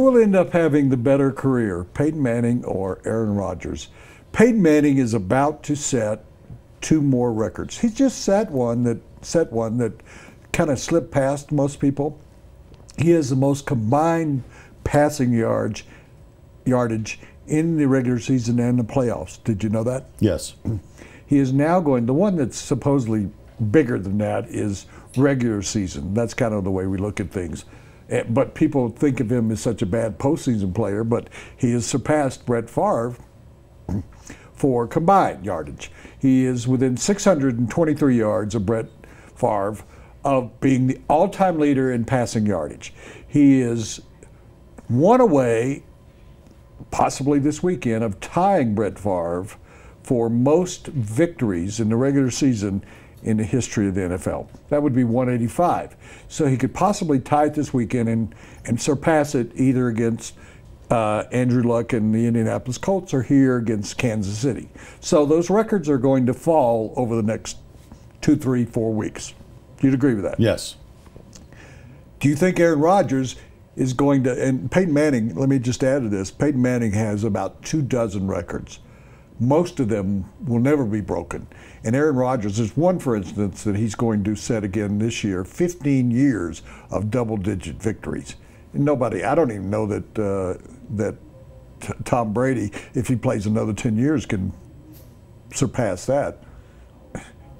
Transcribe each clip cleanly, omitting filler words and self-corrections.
Who will end up having the better career, Peyton Manning or Aaron Rodgers? Peyton Manning is about to set 2 more records. He's just set one that kind of slipped past most people. He has the most combined passing yardage in the regular season and the playoffs. Did you know that? Yes. He is now going, the one that's supposedly bigger than that is regular season. That's kind of the way we look at things. But people think of him as such a bad postseason player, but he has surpassed Brett Favre for combined yardage. He is within 623 yards of Brett Favre of being the all-time leader in passing yardage. He is one away, possibly this weekend, of tying Brett Favre for most victories in the regular season in the history of the NFL. That would be 185. So he could possibly tie it this weekend and surpass it either against Andrew Luck and the Indianapolis Colts or here against Kansas City. So those records are going to fall over the next 2, 3, 4 weeks. You'd agree with that? Yes. Do you think Aaron Rodgers is going to, and Peyton Manning, let me just add to this, Peyton Manning has about 24 records. Most of them will never be broken. And Aaron Rodgers is one, for instance, that he's going to set again this year, 15 years of double-digit victories. And nobody, I don't even know that Tom Brady, if he plays another 10 years, can surpass that.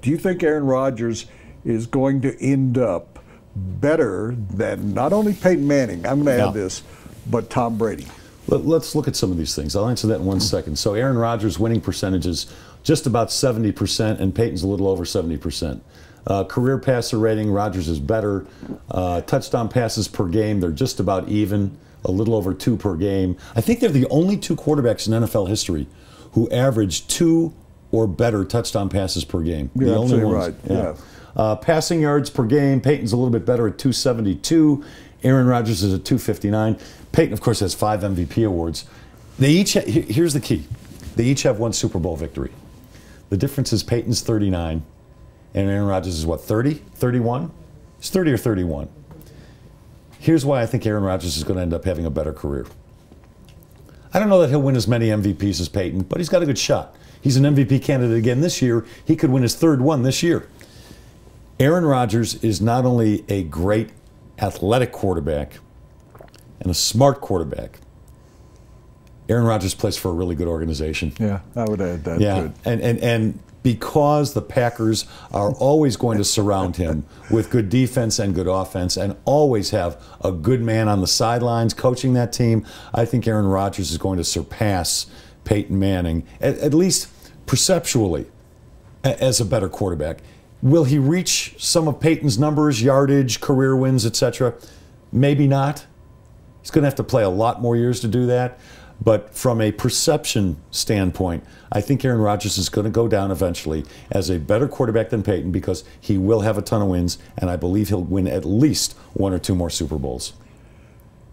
Do you think Aaron Rodgers is going to end up better than not only Peyton Manning, I'm going to add this, but Tom Brady? Let's look at some of these things. I'll answer that in 1 second. So Aaron Rodgers' winning percentage is just about 70%, and Peyton's a little over 70%. Career passer rating, Rodgers is better. Touchdown passes per game, they're just about even, a little over 2 per game. I think they're the only 2 quarterbacks in NFL history who average 2 or better touchdown passes per game. You're the only ones. Right. Yeah. Passing yards per game, Peyton's a little bit better at 272. Aaron Rodgers is at 259. Peyton, of course, has 5 MVP awards. They each here's the key. They each have 1 Super Bowl victory. The difference is Peyton's 39, and Aaron Rodgers is what, 30? 31? It's 30 or 31. Here's why I think Aaron Rodgers is going to end up having a better career. I don't know that he'll win as many MVPs as Peyton, but he's got a good shot. He's an MVP candidate again this year. He could win his 3rd one this year. Aaron Rodgers is not only a great athletic quarterback and a smart quarterback. Aaron Rodgers plays for a really good organization. Yeah, I would add that. Yeah, and because the Packers are always going to surround him with good defense and good offense and always have a good man on the sidelines coaching that team, I think Aaron Rodgers is going to surpass Peyton Manning, at least perceptually, as a better quarterback. Will he reach some of Peyton's numbers, yardage, career wins, etc.? Maybe not. He's going to have to play a lot more years to do that. But from a perception standpoint, I think Aaron Rodgers is going to go down eventually as a better quarterback than Peyton because he will have a ton of wins, and I believe he'll win at least 1 or 2 more Super Bowls.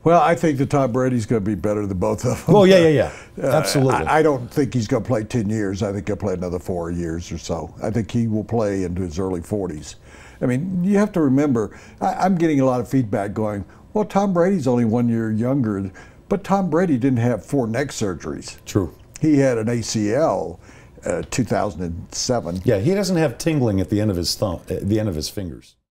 Well, I think that Tom Brady's going to be better than both of them. Oh, yeah. Absolutely. I don't think he's going to play 10 years. I think he'll play another 4 years or so. I think he will play into his early 40s. I mean, you have to remember, I'm getting a lot of feedback going, well, Tom Brady's only 1 year younger, but Tom Brady didn't have 4 neck surgeries. True. He had an ACL 2007. Yeah, he doesn't have tingling at the end of his thumb, at the end of his fingers.